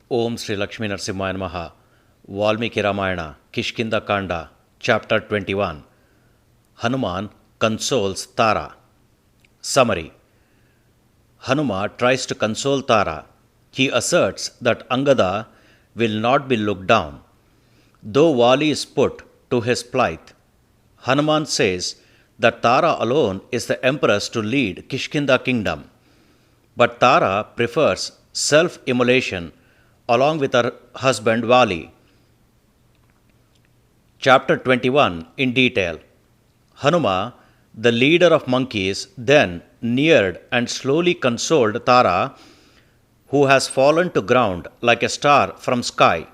Om Sri Lakshmi Narsimhaya Namaha. Valmiki Ramayana, Kishkinda Kanda, Chapter 21. Hanuman consoles Tara. Summary. Hanuma tries to console Tara. He asserts that Angada will not be looked down. Though Vali is put to his plight, Hanuman says that Tara alone is the empress to lead Kishkinda kingdom. But Tara prefers self-immolation along with her husband Vali. Chapter 21 in detail. Hanuma, the leader of monkeys, then neared and slowly consoled Tara, who has fallen to ground like a star from sky.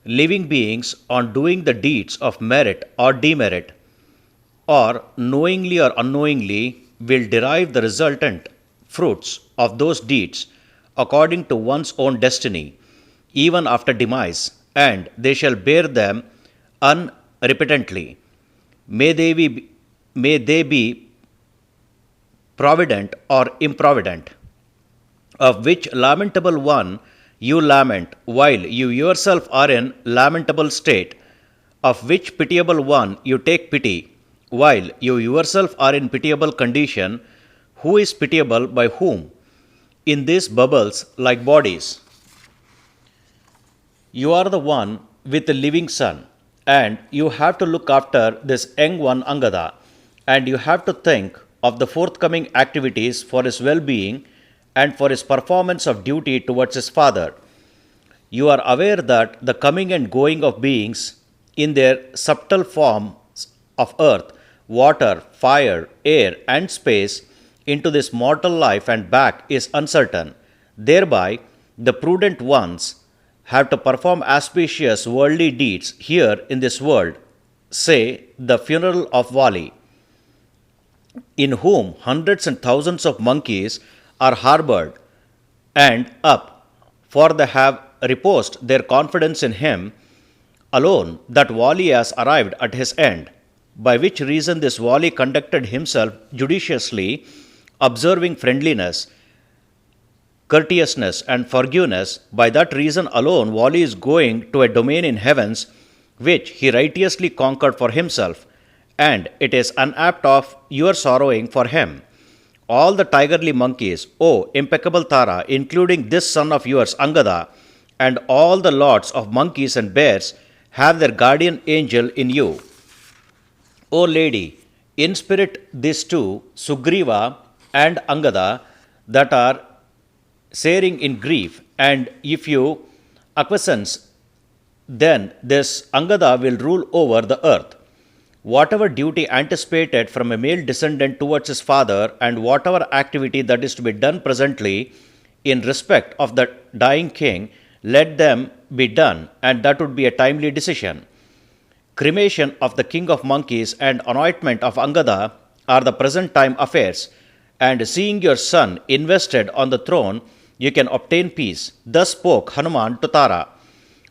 Living beings, on doing the deeds of merit or demerit, or knowingly or unknowingly, will derive the resultant fruits of those deeds according to one's own destiny, even after demise, and they shall bear them unrepentantly. May they be provident or improvident, of which lamentable one you lament while you yourself are in lamentable state, of which pitiable one you take pity while you yourself are in pitiable condition. Who is pitiable by whom? In these bubbles like bodies. You are the one with the living son, and you have to look after this young one Angada, and you have to think of the forthcoming activities for his well-being and for his performance of duty towards his father. You are aware that the coming and going of beings in their subtle forms of earth, water, fire, air, and space into this mortal life and back is uncertain. Thereby, the prudent ones have to perform auspicious worldly deeds here in this world, say the funeral of Vali, in whom hundreds and thousands of monkeys are harbored, and up, for they have reposed their confidence in him alone that Vali has arrived at his end, by which reason this Vali conducted himself judiciously, observing friendliness, courteousness, and forgiveness. By that reason alone Vali is going to a domain in heavens which he righteously conquered for himself, and it is unapt of your sorrowing for him. All the tigerly monkeys, O impeccable Tara, including this son of yours Angada, and all the lords of monkeys and bears, have their guardian angel in you. O lady, in spirit these two, Sugriva and Angada, that are sharing in grief, and if you acquiesce, then this Angada will rule over the earth. Whatever duty anticipated from a male descendant towards his father, and whatever activity that is to be done presently in respect of the dying king, let them be done, and that would be a timely decision. Cremation of the king of monkeys and anointment of Angada are the present time affairs, and seeing your son invested on the throne, you can obtain peace. Thus spoke Hanuman to Tara.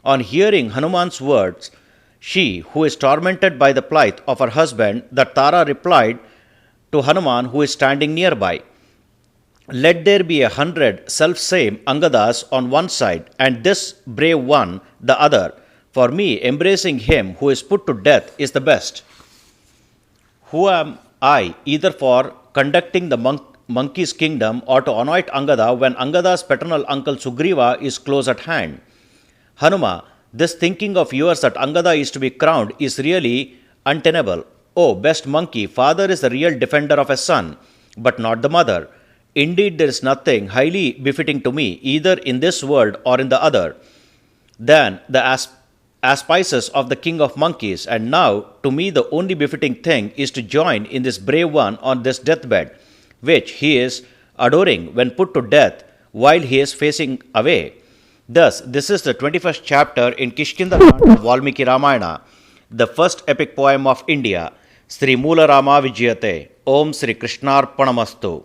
On hearing Hanuman's words, she, who is tormented by the plight of her husband, that Tara replied to Hanuman, who is standing nearby, let there be 100 self-same Angadas on one side, and this brave one the other. For me, embracing him who is put to death is the best. Who am I, either for conducting the monkey's kingdom or to anoint Angada when Angada's paternal uncle Sugriva is close at hand? Hanuma, this thinking of yours that Angada is to be crowned is really untenable. O best monkey, father is the real defender of a son, but not the mother. Indeed, there is nothing highly befitting to me, either in this world or in the other, than the auspices of the king of monkeys, and now to me the only befitting thing is to join in this brave one on this deathbed, which he is adoring when put to death while he is facing away. Thus, this is the 21st chapter in Kishkinda Kanda of Valmiki Ramayana, the first epic poem of India. Sri Moola Rama Vijayate. Om Sri Krishnarpanamastu.